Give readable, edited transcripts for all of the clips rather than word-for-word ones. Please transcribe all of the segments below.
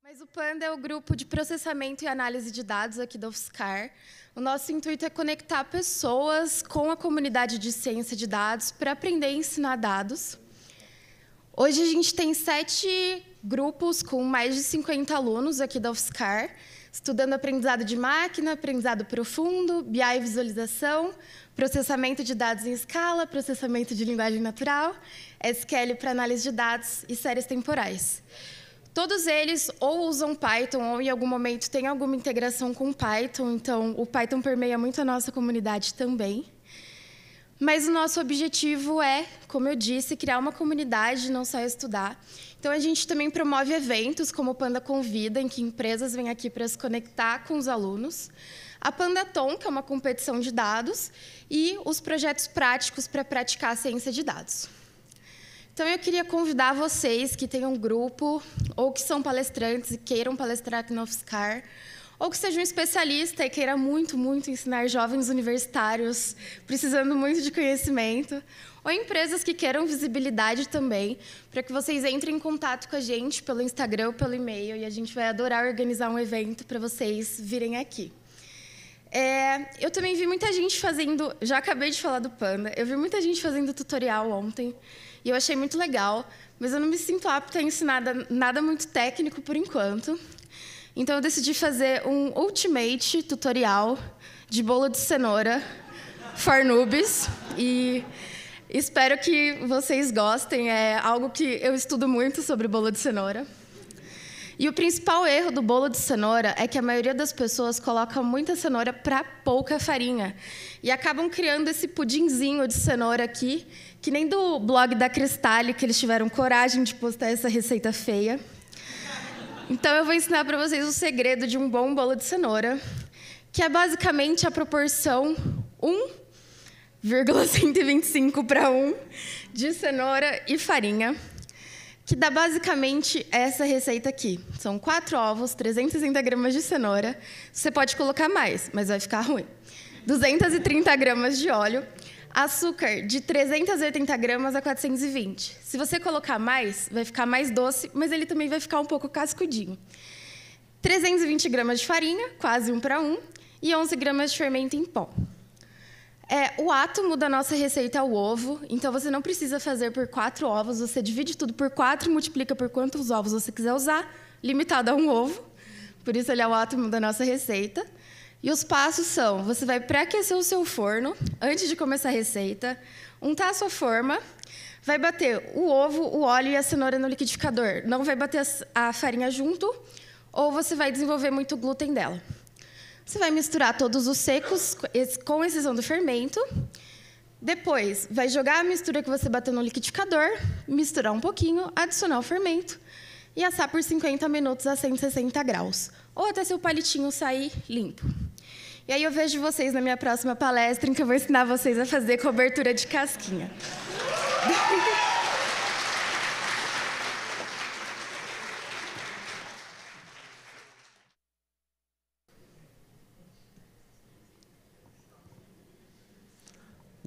Mas o Panda é o grupo de processamento e análise de dados aqui da UFSCar. O nosso intuito é conectar pessoas com a comunidade de ciência de dados para aprender e ensinar dados. Hoje a gente tem 7 grupos com mais de 50 alunos aqui da UFSCar, estudando aprendizado de máquina, aprendizado profundo, BI e visualização, processamento de dados em escala, processamento de linguagem natural, SQL para análise de dados e séries temporais. Todos eles ou usam Python ou, em algum momento, têm alguma integração com Python, então o Python permeia muito a nossa comunidade também. Mas o nosso objetivo é, como eu disse, criar uma comunidade, não só estudar. Então, a gente também promove eventos, como o Panda Convida, em que empresas vêm aqui para se conectar com os alunos. A Pandaton, que é uma competição de dados, e os projetos práticos para praticar a ciência de dados. Então, eu queria convidar vocês que tenham um grupo, ou que são palestrantes e queiram palestrar aqui na UFSCar, ou que seja um especialista e queira muito, muito ensinar jovens universitários, precisando muito de conhecimento, ou empresas que queiram visibilidade também, para que vocês entrem em contato com a gente pelo Instagram ou pelo e-mail, e a gente vai adorar organizar um evento para vocês virem aqui. Eu também vi muita gente fazendo, já acabei de falar do Panda, eu vi muita gente fazendo tutorial ontem, e eu achei muito legal, mas eu não me sinto apta a ensinar nada muito técnico por enquanto. Então, eu decidi fazer um ultimate tutorial de bolo de cenoura for noobs. E espero que vocês gostem. É algo que eu estudo muito sobre bolo de cenoura. E o principal erro do bolo de cenoura é que a maioria das pessoas coloca muita cenoura para pouca farinha. E acabam criando esse pudinzinho de cenoura aqui, que nem do blog da Cristale, que eles tiveram coragem de postar essa receita feia. Então, eu vou ensinar para vocês o segredo de um bom bolo de cenoura, que é basicamente a proporção 1,125 para 1 de cenoura e farinha, que dá basicamente essa receita aqui. São 4 ovos, 360 gramas de cenoura. Você pode colocar mais, mas vai ficar ruim. 230 gramas de óleo, açúcar de 380 gramas a 420. Se você colocar mais, vai ficar mais doce, mas ele também vai ficar um pouco cascudinho. 320 gramas de farinha, quase 1 para 1, e 11 gramas de fermento em pó. O átomo da nossa receita é o ovo, então você não precisa fazer por 4 ovos, você divide tudo por 4 e multiplica por quantos ovos você quiser usar, limitado a um ovo, por isso ele é o átomo da nossa receita. E os passos são, você vai pré-aquecer o seu forno, antes de começar a receita, untar a sua forma, vai bater o ovo, o óleo e a cenoura no liquidificador. Não vai bater a farinha junto, ou você vai desenvolver muito glúten dela. Você vai misturar todos os secos, com exceção do fermento. Depois, vai jogar a mistura que você bateu no liquidificador, misturar um pouquinho, adicionar o fermento e assar por 50 minutos a 160 graus, ou até seu palitinho sair limpo. E aí eu vejo vocês na minha próxima palestra, em que eu vou ensinar vocês a fazer cobertura de casquinha.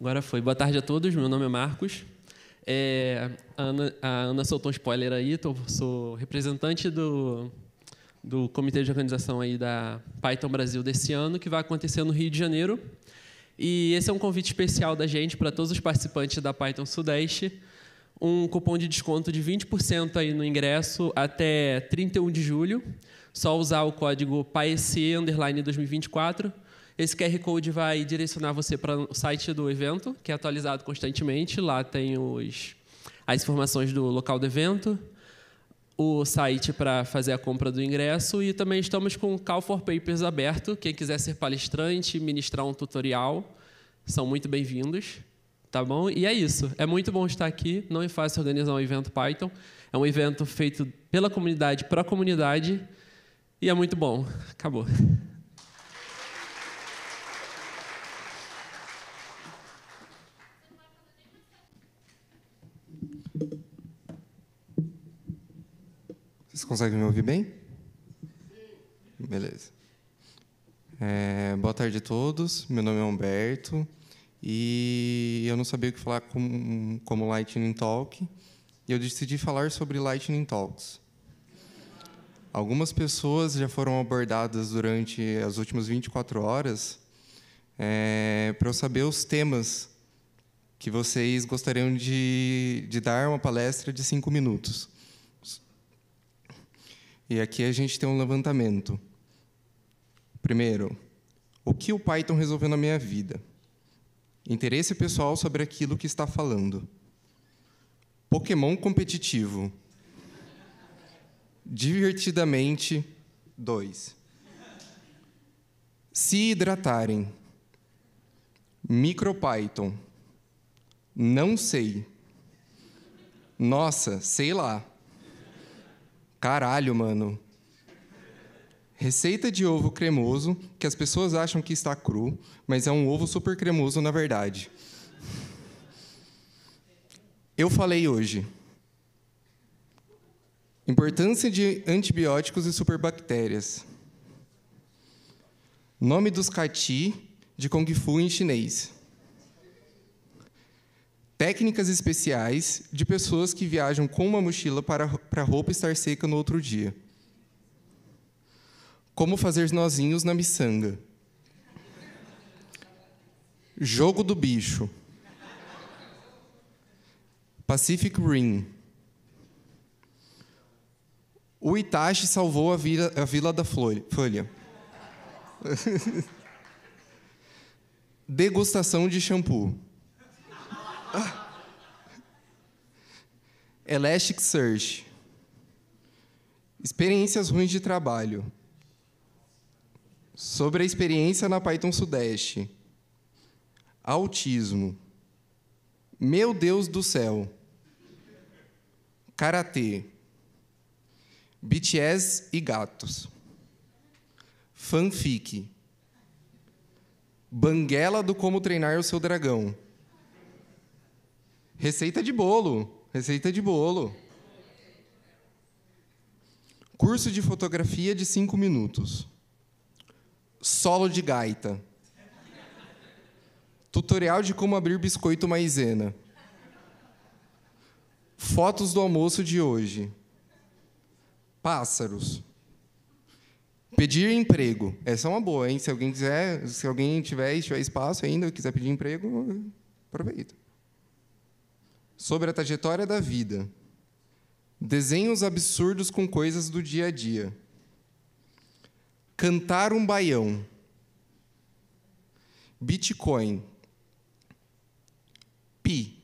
Agora foi. Boa tarde a todos, meu nome é Marcos. A Ana soltou um spoiler aí, sou representante do comitê de organização aí da Python Brasil desse ano, que vai acontecer no Rio de Janeiro. E esse é um convite especial da gente para todos os participantes da Python Sudeste, um cupom de desconto de 20% aí no ingresso até 31 de julho, só usar o código PAEC_2024. Esse QR Code vai direcionar você para o site do evento, que é atualizado constantemente. Lá tem as informações do local do evento, o site para fazer a compra do ingresso, e também estamos com o Call for Papers aberto. Quem quiser ser palestrante, ministrar um tutorial, são muito bem-vindos. Tá bom? E é isso. É muito bom estar aqui. Não é fácil organizar um evento Python. É um evento feito pela comunidade, para a comunidade, e é muito bom. Acabou. Vocês conseguem me ouvir bem? Beleza. Boa tarde a todos. Meu nome é Humberto e eu não sabia o que falar como Lightning Talk, e eu decidi falar sobre Lightning Talks. Algumas pessoas já foram abordadas durante as últimas 24 horas para eu saber os temas que vocês gostariam de dar uma palestra de 5 minutos. E aqui a gente tem um levantamento. Primeiro, o que o Python resolveu na minha vida? Interesse pessoal sobre aquilo que está falando. Pokémon competitivo. Divertidamente, 2. Se hidratarem. MicroPython. Não sei. Nossa, sei lá. Caralho, mano. Receita de ovo cremoso, que as pessoas acham que está cru, mas é um ovo super cremoso na verdade. Eu falei hoje. Importância de antibióticos e superbactérias. Nome dos kati de Kung Fu em chinês. Técnicas especiais de pessoas que viajam com uma mochila para a roupa estar seca no outro dia. Como fazer nozinhos na miçanga. Jogo do bicho. Pacific Rim. O Itachi salvou a Vila da Folha. Degustação de shampoo. Elasticsearch. Experiências ruins de trabalho. Sobre a experiência na Python Sudeste. Autismo. Meu Deus do céu. Karatê. BTS e gatos. Fanfic. Banguela do Como Treinar o Seu Dragão. Receita de bolo. Receita de bolo. Curso de fotografia de 5 minutos. Solo de gaita. Tutorial de como abrir biscoito maisena. Fotos do almoço de hoje. Pássaros. Pedir emprego. Essa é uma boa, hein? Se alguém quiser, se alguém tiver espaço ainda, quiser pedir emprego, aproveita. Sobre a trajetória da vida. Desenhos absurdos com coisas do dia a dia. Cantar um baião. Bitcoin. Pi.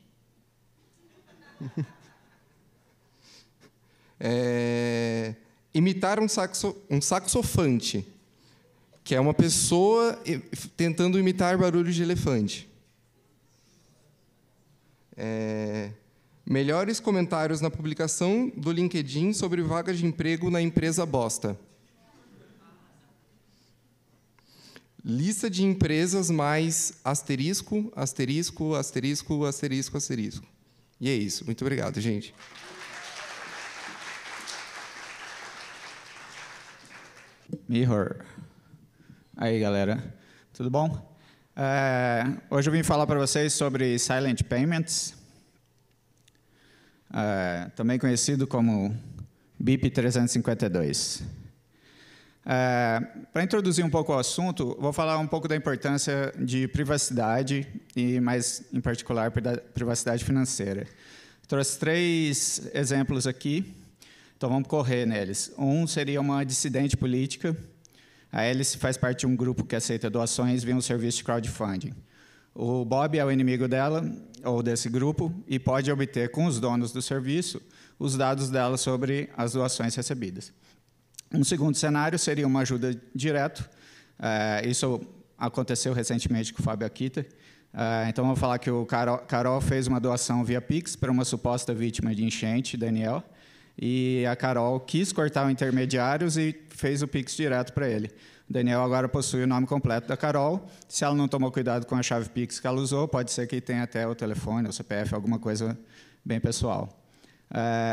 Imitar um saxofante, que é uma pessoa tentando imitar barulho de elefante. Melhores comentários na publicação do LinkedIn sobre vagas de emprego na empresa bosta. Lista de empresas mais asterisco, asterisco, asterisco, asterisco, asterisco. E é isso. Muito obrigado, gente. Mirror. Aí, galera. Tudo bom? Hoje eu vim falar para vocês sobre Silent Payments, também conhecido como BIP 352. Para introduzir um pouco o assunto, vou falar um pouco da importância de privacidade e, mais em particular, da privacidade financeira. Trouxe 3 exemplos aqui, então vamos correr neles. Um seria uma dissidente política. A Alice faz parte de um grupo que aceita doações via um serviço de crowdfunding. O Bob é o inimigo dela, ou desse grupo, e pode obter com os donos do serviço os dados dela sobre as doações recebidas. Um segundo cenário seria uma ajuda direta. Isso aconteceu recentemente com o Fábio Akita. Então, vou falar que o Carol fez uma doação via Pix para uma suposta vítima de enchente, Daniel, e a Carol quis cortar os intermediários e fez o Pix direto para ele. O Daniel agora possui o nome completo da Carol. Se ela não tomou cuidado com a chave Pix que ela usou, pode ser que tenha até o telefone, o CPF, alguma coisa bem pessoal.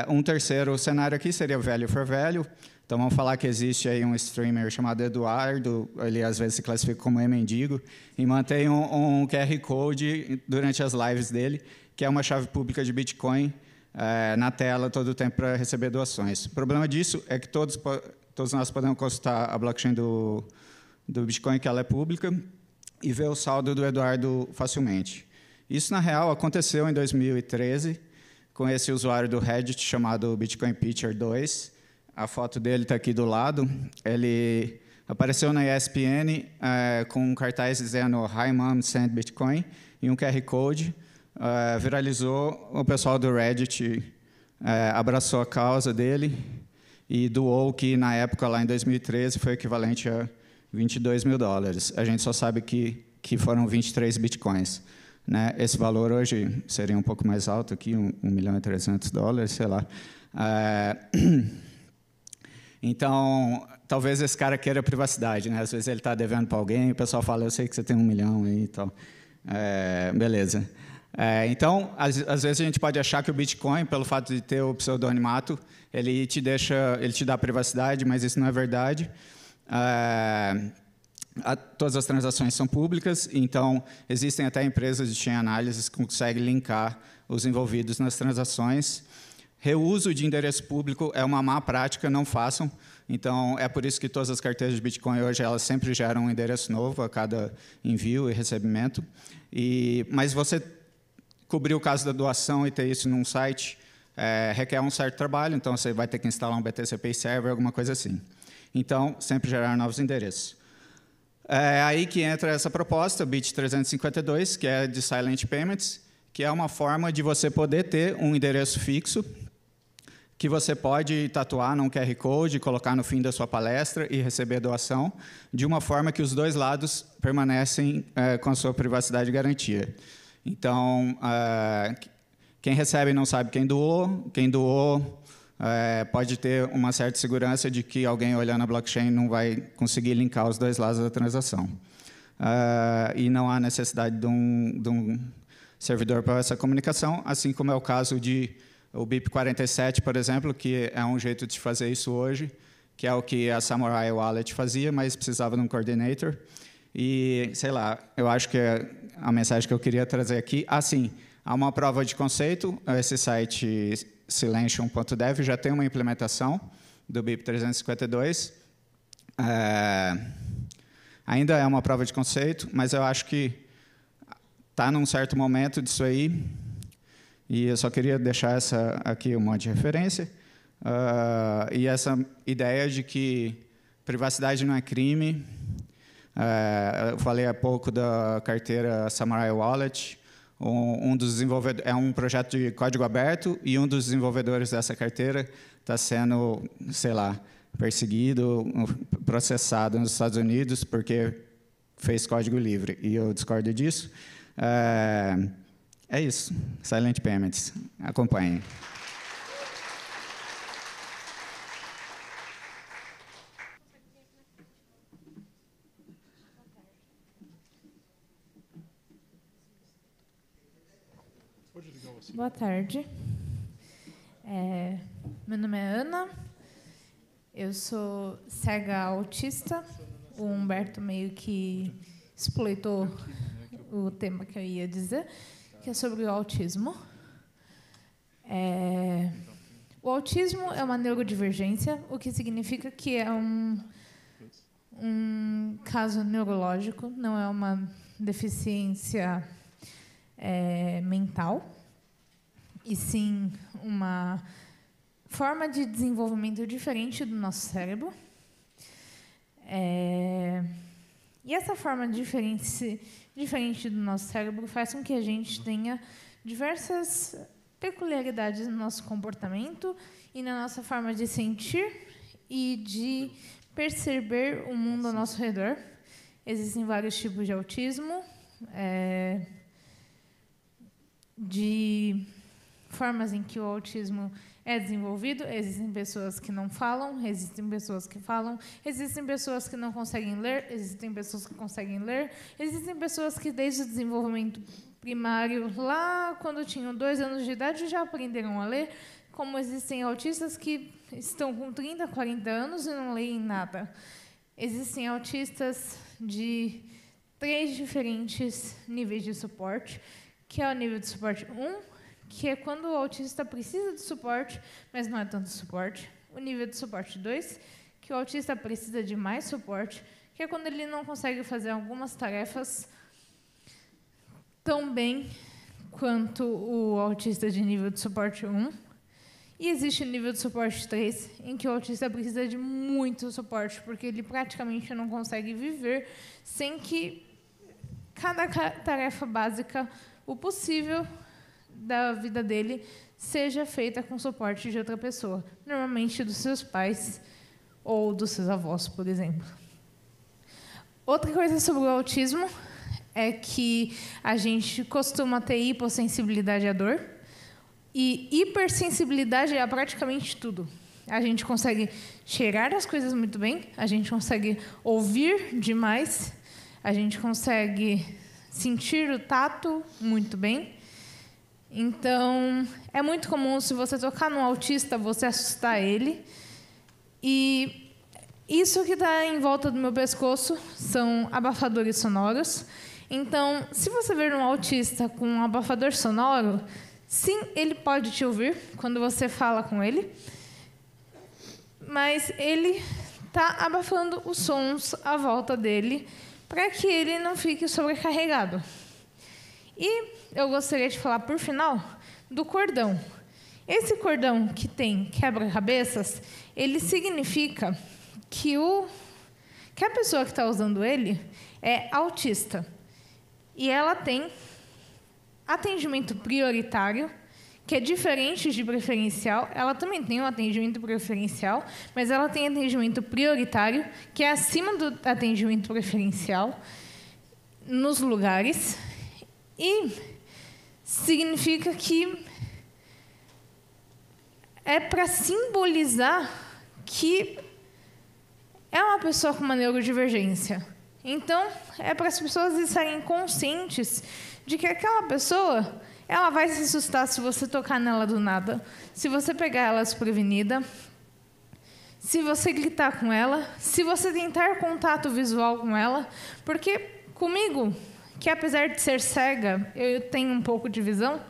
Um terceiro cenário aqui seria value for value. Então, vamos falar que existe aí um streamer chamado Eduardo, ele às vezes se classifica como mendigo, e mantém um QR Code durante as lives dele, que é uma chave pública de Bitcoin na tela todo o tempo para receber doações. O problema disso é que todos todos nós podemos consultar a blockchain do Bitcoin, que ela é pública, e ver o saldo do Eduardo facilmente. Isso, na real, aconteceu em 2013, com esse usuário do Reddit chamado Bitcoin Pitcher 2. A foto dele está aqui do lado. Ele apareceu na ESPN com um cartaz dizendo "Hi Mom, send Bitcoin" e um QR Code. Viralizou, o pessoal do Reddit abraçou a causa dele e doou o que, na época, lá em 2013, foi equivalente a $22 mil. A gente só sabe que foram 23 bitcoins. Né? Esse valor hoje seria um pouco mais alto, aqui, $1.300.000, sei lá. Então, talvez esse cara queira privacidade. Né? Às vezes ele está devendo para alguém, o pessoal fala, eu sei que você tem 1 milhão aí e tal. Beleza. Então, às vezes a gente pode achar que o Bitcoin, pelo fato de ter o pseudonimato, ele te dá privacidade, mas isso não é verdade. Todas as transações são públicas, então existem até empresas de chain analysis que conseguem linkar os envolvidos nas transações. Reuso de endereço público é uma má prática, não façam. Então, é por isso que todas as carteiras de Bitcoin hoje elas sempre geram um endereço novo a cada envio e recebimento. Mas você cobrir o caso da doação e ter isso num site requer um certo trabalho, então você vai ter que instalar um BTCP server, alguma coisa assim. Então, sempre gerar novos endereços. É aí que entra essa proposta, BIT 352, que é de Silent Payments, que é uma forma de você poder ter um endereço fixo que você pode tatuar num QR Code, colocar no fim da sua palestra e receber doação, de uma forma que os dois lados permanecem com a sua privacidade garantia. Então, quem recebe não sabe quem doou pode ter uma certa segurança de que alguém olhando a blockchain não vai conseguir linkar os dois lados da transação. E não há necessidade de um servidor para essa comunicação, assim como é o caso o BIP47, por exemplo, que é um jeito de fazer isso hoje, que é o que a Samurai Wallet fazia, mas precisava de um coordinator. E, sei lá, eu acho que a mensagem que eu queria trazer aqui... há uma prova de conceito, esse site Silentium.dev já tem uma implementação do BIP 352. Ainda é uma prova de conceito, mas eu acho que está num certo momento disso aí, e eu só queria deixar aqui um monte de referência, e essa ideia de que privacidade não é crime. Eu falei há pouco da carteira Samurai Wallet. Um dos desenvolvedores é um projeto de código aberto e um dos desenvolvedores dessa carteira está sendo, sei lá, perseguido, processado nos Estados Unidos porque fez código livre. E eu discordo disso. É isso. Silent Payments. Acompanhem. Boa tarde. Meu nome é Ana. Eu sou cega autista. O Humberto meio que exploitou o tema que eu ia dizer, que é sobre o autismo. O autismo é uma neurodivergência, o que significa que é um caso neurológico, não é uma deficiência mental, e sim uma forma de desenvolvimento diferente do nosso cérebro. E essa forma diferente do nosso cérebro faz com que a gente tenha diversas peculiaridades no nosso comportamento e na nossa forma de sentir e de perceber o mundo ao nosso redor. Existem vários tipos de autismo, de formas em que o autismo é desenvolvido. Existem pessoas que não falam, existem pessoas que falam, existem pessoas que não conseguem ler, existem pessoas que conseguem ler, existem pessoas que, desde o desenvolvimento primário, lá quando tinham 2 anos de idade, já aprenderam a ler, como existem autistas que estão com 30, 40 anos e não leem nada. Existem autistas de 3 diferentes níveis de suporte, que é o nível de suporte 1, que é quando o autista precisa de suporte, mas não é tanto suporte. O nível de suporte 2, que que o autista precisa de mais suporte, que é quando ele não consegue fazer algumas tarefas tão bem quanto o autista de nível de suporte 1. E existe o nível de suporte 3, em que o autista precisa de muito suporte, porque ele praticamente não consegue viver sem que cada tarefa básica, o possível da vida dele, seja feita com suporte de outra pessoa, normalmente dos seus pais ou dos seus avós, por exemplo. Outra coisa sobre o autismo é que a gente costuma ter hipossensibilidade à dor, e hipersensibilidade a praticamente tudo. A gente consegue cheirar as coisas muito bem, a gente consegue ouvir demais, a gente consegue sentir o tato muito bem. Então, é muito comum, se você tocar no autista, você assustar ele. E isso que está em volta do meu pescoço são abafadores sonoros. Então, se você ver um autista com um abafador sonoro, sim, ele pode te ouvir quando você fala com ele, mas ele está abafando os sons à volta dele para que ele não fique sobrecarregado. E eu gostaria de falar, por final, do cordão. Esse cordão que tem quebra-cabeças, ele significa que a pessoa que está usando ele é autista. E ela tem atendimento prioritário, que é diferente de preferencial. Ela também tem um atendimento preferencial, mas ela tem atendimento prioritário, que é acima do atendimento preferencial nos lugares. E significa que é para simbolizar que é uma pessoa com uma neurodivergência. Então, é para as pessoas estarem conscientes de que aquela pessoa, ela vai se assustar se você tocar nela do nada, se você pegar ela desprevenida, se você gritar com ela, se você tentar contato visual com ela, porque comigo, que apesar de ser cega, eu tenho um pouco de visão,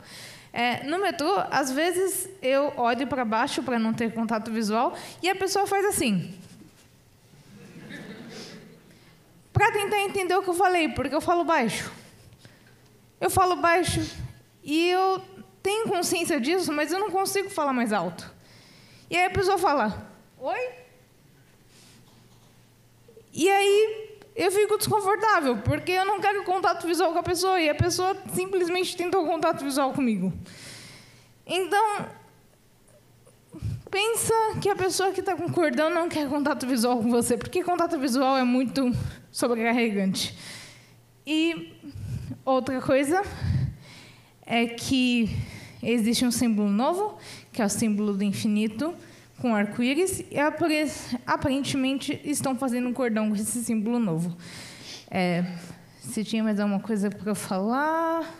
no metrô, às vezes eu olho para baixo para não ter contato visual e a pessoa faz assim, para tentar entender o que eu falei, porque eu falo baixo. Eu falo baixo e eu tenho consciência disso, mas eu não consigo falar mais alto. E aí a pessoa fala, oi? E aí eu fico desconfortável, porque eu não quero contato visual com a pessoa, e a pessoa simplesmente tentou contato visual comigo. Então, pensa que a pessoa que está com cordão não quer contato visual com você, porque contato visual é muito sobrecarregante. E outra coisa é que existe um símbolo novo, que é o símbolo do infinito, com arco-íris, e aparentemente estão fazendo um cordão com esse símbolo novo. Se tinha mais alguma coisa para eu falar...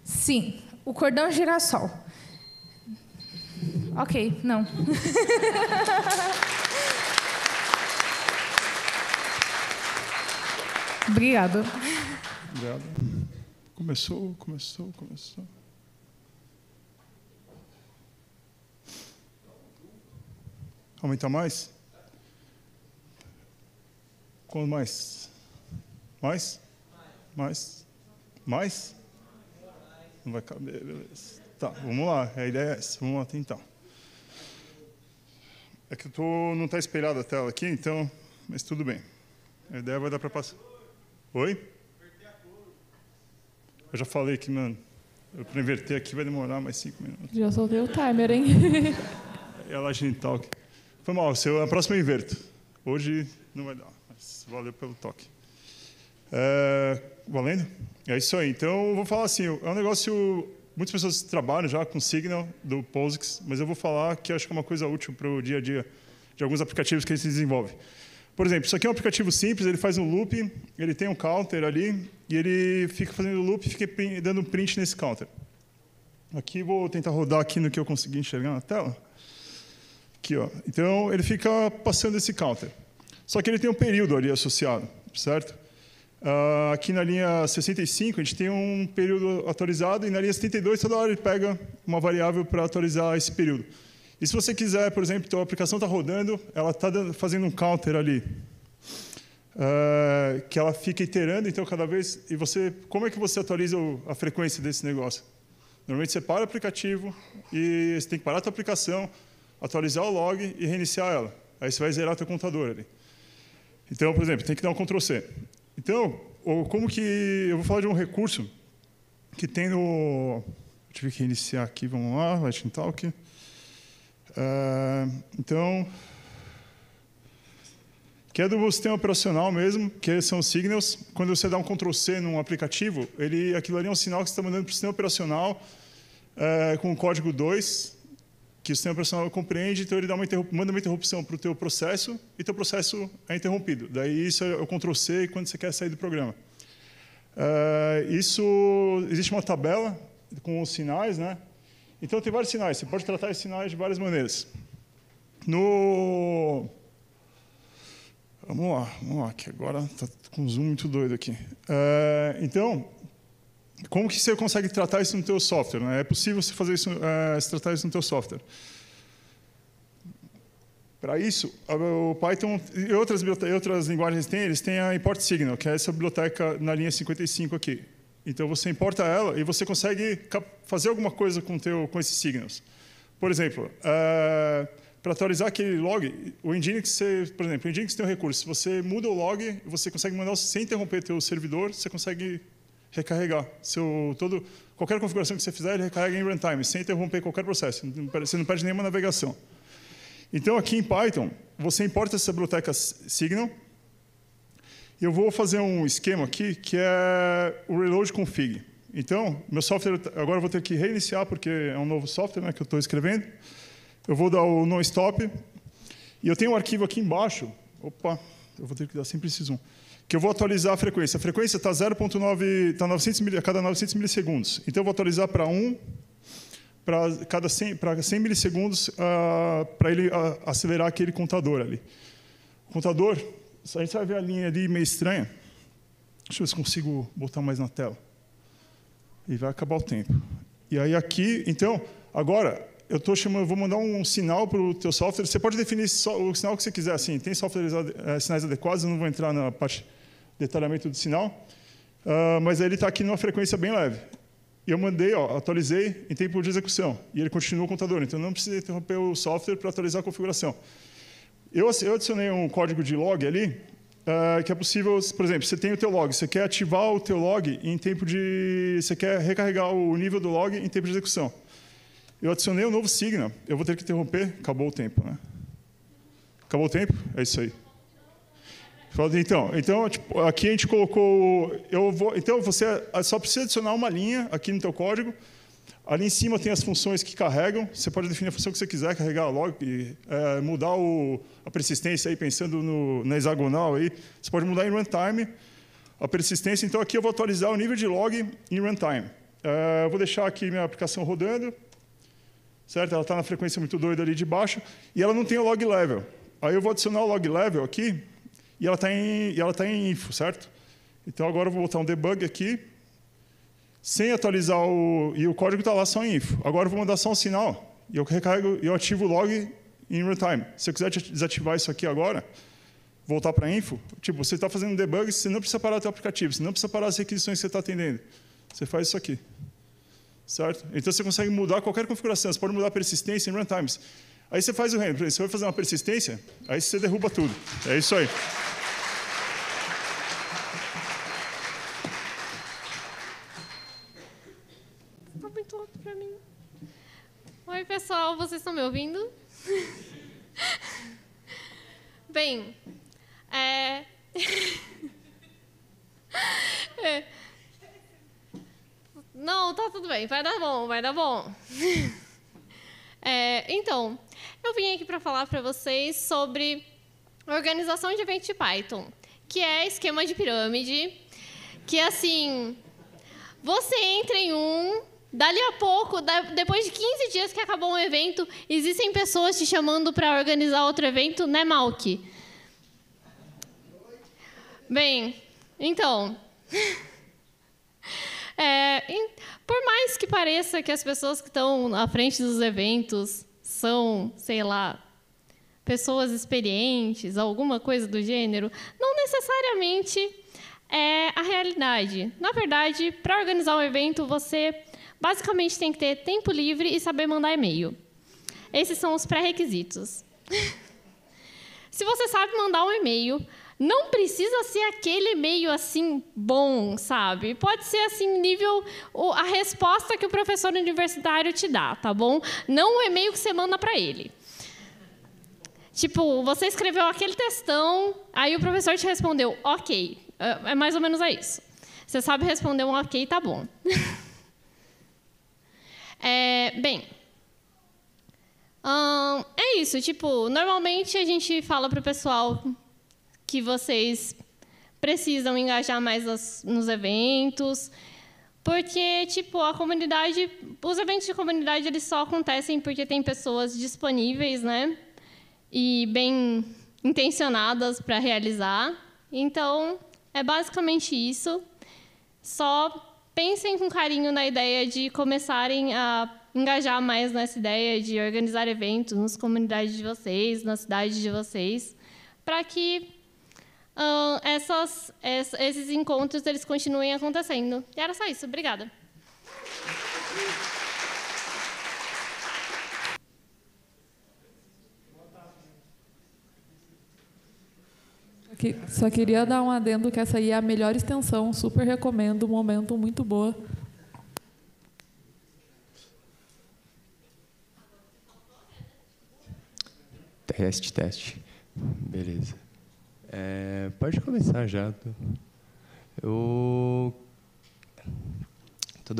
Sim, o cordão girassol. Ok, não. Obrigada. Obrigado. Começou. Aumentar mais? Quanto mais? Mais? Não vai caber, beleza. Tá, vamos lá. A ideia é essa. Vamos lá tentar. É que não está espelhada a tela aqui, então... Mas tudo bem. A ideia vai dar para passar. Oi? Eu já falei que, mano, para inverter aqui vai demorar mais 5 minutos. Já soltei o timer, hein? É a Lightning Talk. Foi mal, a próxima eu inverto. Hoje não vai dar, mas valeu pelo toque. Valendo? É isso aí. Então, eu vou falar assim, é um negócio... Muitas pessoas trabalham já com Signal, do POSIX, mas eu vou falar que acho que é uma coisa útil para o dia a dia de alguns aplicativos que eles desenvolvem. Por exemplo, isso aqui é um aplicativo simples, ele faz um loop, ele tem um counter ali, e ele fica fazendo loop e fica dando um print nesse counter. Aqui, vou tentar rodar aqui no que eu consegui enxergar na tela. Aqui, ó. Então, ele fica passando esse counter. Só que ele tem um período ali associado, certo? Aqui na linha 65, a gente tem um período atualizado, e na linha 72, toda hora ele pega uma variável para atualizar esse período. E se você quiser, por exemplo, a aplicação está rodando, ela está fazendo um counter ali, que ela fica iterando, então cada vez... E você, como é que você atualiza a frequência desse negócio? Normalmente você para o aplicativo e você tem que parar a tua aplicação, atualizar o log e reiniciar ela. Aí você vai zerar o teu contador ali. Então, por exemplo, tem que dar um Ctrl+C. Então, como que... Eu vou falar de um recurso que tem no... Eu tive que reiniciar aqui, vamos lá, Lightning Talk. Então, que é do sistema operacional mesmo, que são os signals. Quando você dá um Ctrl+C num aplicativo, aquilo ali é um sinal que você está mandando para o sistema operacional com o código 2, que o sistema operacional compreende, então ele manda uma interrupção para o teu processo, e teu processo é interrompido. Daí isso é o Ctrl+C quando você quer sair do programa. Existe uma tabela com os sinais, né? Então, tem vários sinais. Você pode tratar esses sinais de várias maneiras. Vamos lá, que agora está com um zoom muito doido aqui. Então, como que você consegue tratar isso no teu software? Né? É possível você fazer isso, tratar isso no teu software. Para isso, o Python e outras linguagens eles têm a import signal, que é essa biblioteca na linha 55 aqui. Então, você importa ela e você consegue fazer alguma coisa com esses signals. Por exemplo, para atualizar aquele log, o Nginx, por exemplo, o Nginx tem um recurso. Se você muda o log, você consegue mandar, sem interromper o teu servidor, você consegue recarregar. Qualquer configuração que você fizer, ele recarrega em runtime, sem interromper qualquer processo. Você não perde nenhuma navegação. Então, aqui em Python, você importa essa biblioteca signal. E eu vou fazer um esquema aqui, que é o reload config. Então, meu software, agora eu vou ter que reiniciar, porque é um novo software, né, que eu estou escrevendo. Eu vou dar o non-stop. E eu tenho um arquivo aqui embaixo. Opa, eu vou ter que dar sempre esse zoom. Que eu vou atualizar a frequência. A frequência está 0.9, está a cada 900 milissegundos. Então, eu vou atualizar para 1, para 100 milissegundos, para ele acelerar aquele contador ali. O contador... A gente vai ver a linha ali meio estranha. Deixa eu ver se consigo botar mais na tela. E vai acabar o tempo. E aí aqui, então, agora, vou mandar um sinal para o teu software. Você pode definir o sinal que você quiser. Assim, tem sinais adequados, eu não vou entrar na parte de detalhamento do sinal. Mas aí ele está aqui numa frequência bem leve. E eu mandei, atualizei em tempo de execução. E ele continua o contador. Então, não precisa interromper o software para atualizar a configuração. Eu adicionei um código de log ali, que é possível, por exemplo, você tem o teu log, você quer ativar o teu log em tempo de... Você quer recarregar o nível do log em tempo de execução. Eu adicionei um novo signal, eu vou ter que interromper, acabou o tempo, né? Acabou o tempo? É isso aí. Então tipo, aqui a gente colocou... Então, você só precisa adicionar uma linha aqui no teu código. Ali em cima tem as funções que carregam. Você pode definir a função que você quiser, carregar log, mudar a persistência aí, pensando na hexagonal aí. Você pode mudar em runtime a persistência. Então, aqui eu vou atualizar o nível de log em runtime. Eu vou deixar aqui minha aplicação rodando. Certo? Ela está na frequência muito doida ali de baixo. E ela não tem o log level. Aí eu vou adicionar o log level aqui e ela está em info, certo? Então, agora eu vou botar um debug aqui. Sem atualizar e o código está lá só em info. Agora eu vou mandar só um sinal e eu ativo o log em runtime. Se eu quiser desativar isso aqui agora, voltar para info, tipo, você está fazendo um debug, você não precisa parar o teu aplicativo, você não precisa parar as requisições que você está atendendo. Você faz isso aqui. Certo? Então você consegue mudar qualquer configuração, você pode mudar a persistência em runtimes. Aí você faz o render, você vai fazer uma persistência, aí você derruba tudo. É isso aí. Oi, pessoal, vocês estão me ouvindo? Bem, Não, tá tudo bem, vai dar bom, vai dar bom. Então, eu vim aqui para falar para vocês sobre organização de evento de Python, que é esquema de pirâmide, que assim, você entra em dali a pouco, depois de 15 dias que acabou um evento, existem pessoas te chamando para organizar outro evento, né, Malk? Bem, Então, por mais que pareça que as pessoas que estão à frente dos eventos são, sei lá, pessoas experientes, alguma coisa do gênero, não necessariamente é a realidade. Na verdade, para organizar um evento, você basicamente tem que ter tempo livre e saber mandar e-mail. Esses são os pré-requisitos. Se você sabe mandar um e-mail, não precisa ser aquele e-mail assim bom, sabe? Pode ser assim nível a resposta que o professor universitário te dá, tá bom? Não o e-mail que você manda para ele. Tipo, você escreveu aquele textão, aí o professor te respondeu, ok. É mais ou menos isso. Você sabe responder um ok, tá bom. Bem, é isso. Tipo, normalmente a gente fala para o pessoal que vocês precisam engajar mais nos eventos, porque, tipo, a comunidade, os eventos de comunidade, eles só acontecem porque tem pessoas disponíveis, né? E bem intencionadas para realizar. Então, é basicamente isso. Só pensem com carinho na ideia de começarem a engajar mais nessa ideia de organizar eventos nas comunidades de vocês, na cidade de vocês, para que esses encontros eles continuem acontecendo. E era só isso. Obrigada. Só queria dar um adendo que essa aí é a melhor extensão, super recomendo, momento muito boa. Teste. Beleza. Pode começar já. Tudo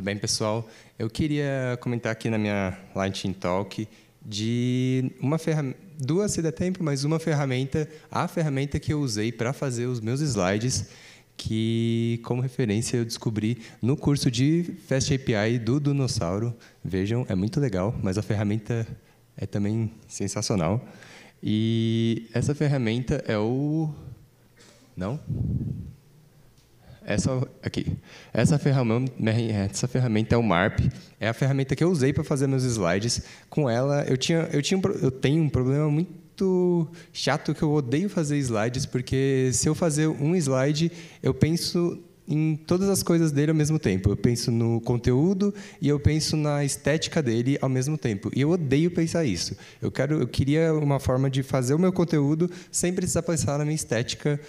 bem, pessoal? Eu queria comentar aqui na minha Lightning Talk de uma ferramenta, duas se der tempo, mas uma ferramenta, a ferramenta que eu usei para fazer os meus slides, que, como referência, eu descobri no curso de Fast API do Dunossauro. Vejam, é muito legal, mas a ferramenta é também sensacional. E essa ferramenta é o... Não? Aqui. Essa ferramenta é o MARP. É a ferramenta que eu usei para fazer meus slides. Com ela, eu tenho um problema muito chato, que eu odeio fazer slides, porque se eu fazer um slide, eu penso em todas as coisas dele ao mesmo tempo. Eu penso no conteúdo e eu penso na estética dele ao mesmo tempo. E eu odeio pensar isso. Eu queria uma forma de fazer o meu conteúdo sem precisar pensar na minha estética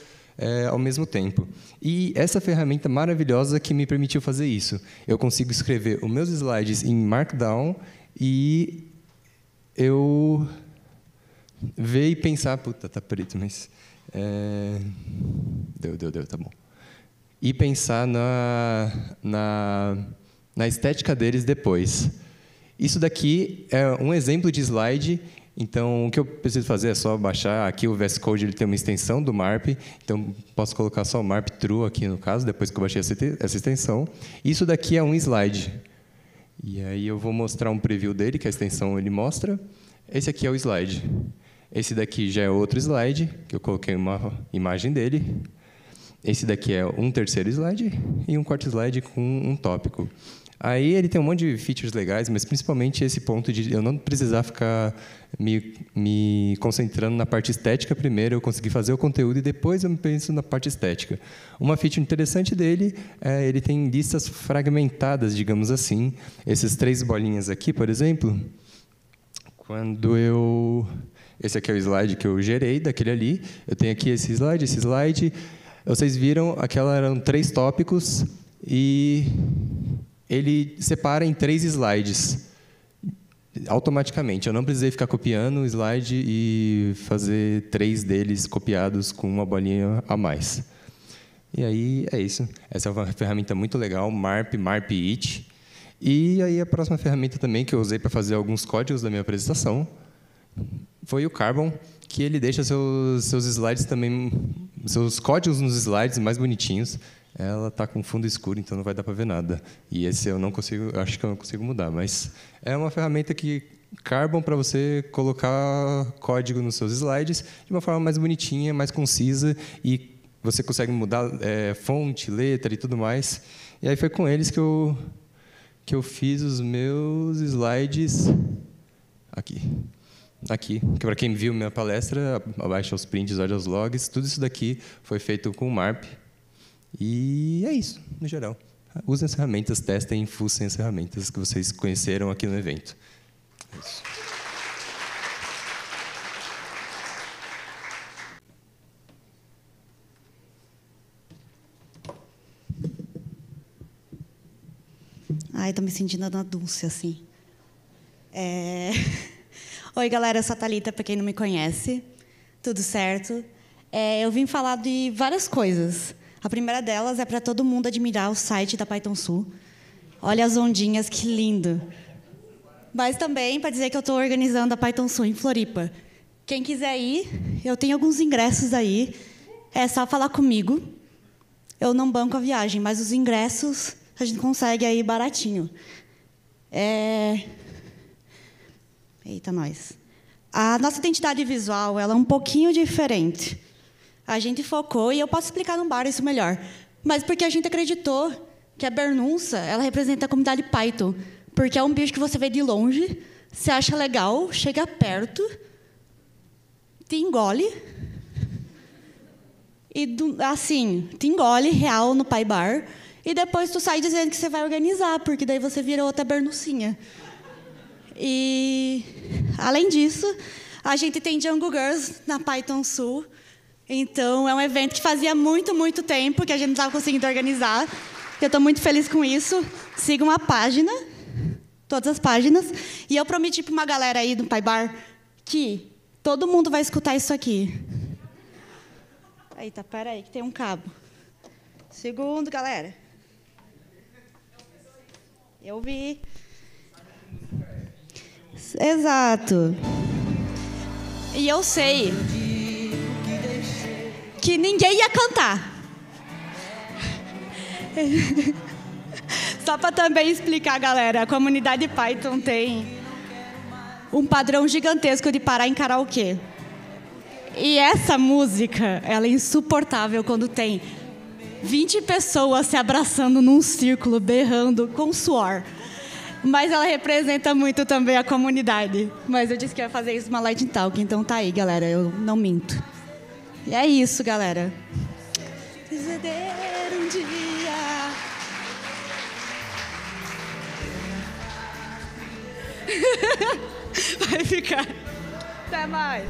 ao mesmo tempo. E essa ferramenta maravilhosa que me permitiu fazer isso. Eu consigo escrever os meus slides em Markdown e eu ver e pensar... Puta, tá preto, mas... Deu, tá bom. E pensar na estética deles depois. Isso daqui é um exemplo de slide. Então, o que eu preciso fazer é só baixar. Aqui o VS Code ele tem uma extensão do MARP. Então, posso colocar só o MARP True aqui, no caso, depois que eu baixei essa extensão. Isso daqui é um slide. E aí eu vou mostrar um preview dele, que a extensão ele mostra. Esse aqui é o slide. Esse daqui já é outro slide, que eu coloquei uma imagem dele. Esse daqui é um terceiro slide e um quarto slide com um tópico. Aí ele tem um monte de features legais, mas principalmente esse ponto de eu não precisar ficar me concentrando na parte estética primeiro, eu consegui fazer o conteúdo e depois eu me penso na parte estética. Uma feature interessante dele é ele tem listas fragmentadas, digamos assim. Esses 3 bolinhas aqui, por exemplo, quando eu... Esse aqui é o slide que eu gerei daquele ali. Eu tenho aqui esse slide. Vocês viram, eram 3 tópicos e ele separa em 3 slides automaticamente. Eu não precisei ficar copiando o slide e fazer 3 deles copiados com uma bolinha a mais. E aí é isso. Essa é uma ferramenta muito legal, MARP It. E aí a próxima ferramenta também que eu usei para fazer alguns códigos da minha apresentação foi o Carbon, que ele deixa seus slides também, seus códigos nos slides mais bonitinhos. Ela está com fundo escuro, então não vai dar para ver nada. E esse eu acho que eu não consigo mudar, mas é uma ferramenta que Carbon para você colocar código nos seus slides de uma forma mais bonitinha, mais concisa e você consegue mudar fonte, letra e tudo mais. E aí foi com eles que eu fiz os meus slides aqui. Aqui, que para quem viu minha palestra, abaixo os prints, olha os logs, tudo isso daqui foi feito com o MARP. E é isso, no geral. Usem as ferramentas, testem e fuçem as ferramentas que vocês conheceram aqui no evento. É isso. Ai, tô me sentindo Ana Dulce, assim. Oi, galera, eu sou a Thalita, para quem não me conhece. Tudo certo? Eu vim falar de várias coisas. A primeira delas é para todo mundo admirar o site da Python Sul. Olha as ondinhas, que lindo. Mas também para dizer que eu estou organizando a Python Sul em Floripa. Quem quiser ir, eu tenho alguns ingressos aí. É só falar comigo. Eu não banco a viagem, mas os ingressos a gente consegue aí baratinho. Eita, nós. A nossa identidade visual ela é um pouquinho diferente. A gente focou, e eu posso explicar no bar isso melhor, mas porque a gente acreditou que a Bernunça ela representa a comunidade Python, porque é um bicho que você vê de longe, você acha legal, chega perto, te engole, e assim, te engole real no Pai Bar, e depois tu sai dizendo que você vai organizar, porque daí você vira outra Bernuncinha. E, além disso, a gente tem Django Girls na Python Sul. Então, é um evento que fazia muito, muito tempo que a gente não estava conseguindo organizar. Eu estou muito feliz com isso. Sigam a página, todas as páginas. E eu prometi para uma galera aí do Pai Bar que todo mundo vai escutar isso aqui. Eita, peraí, que tem um cabo. Segundo, galera. Eu vi. Exato. E eu sei que ninguém ia cantar. Só para também explicar, galera, a comunidade Python tem um padrão gigantesco de parar em karaokê. E essa música, ela é insuportável quando tem 20 pessoas se abraçando num círculo, berrando com suor. Mas ela representa muito também a comunidade. Mas eu disse que ia fazer isso numa Lightning Talk, então tá aí, galera, eu não minto. E é isso, galera. Um dia. Vai ficar. Até mais.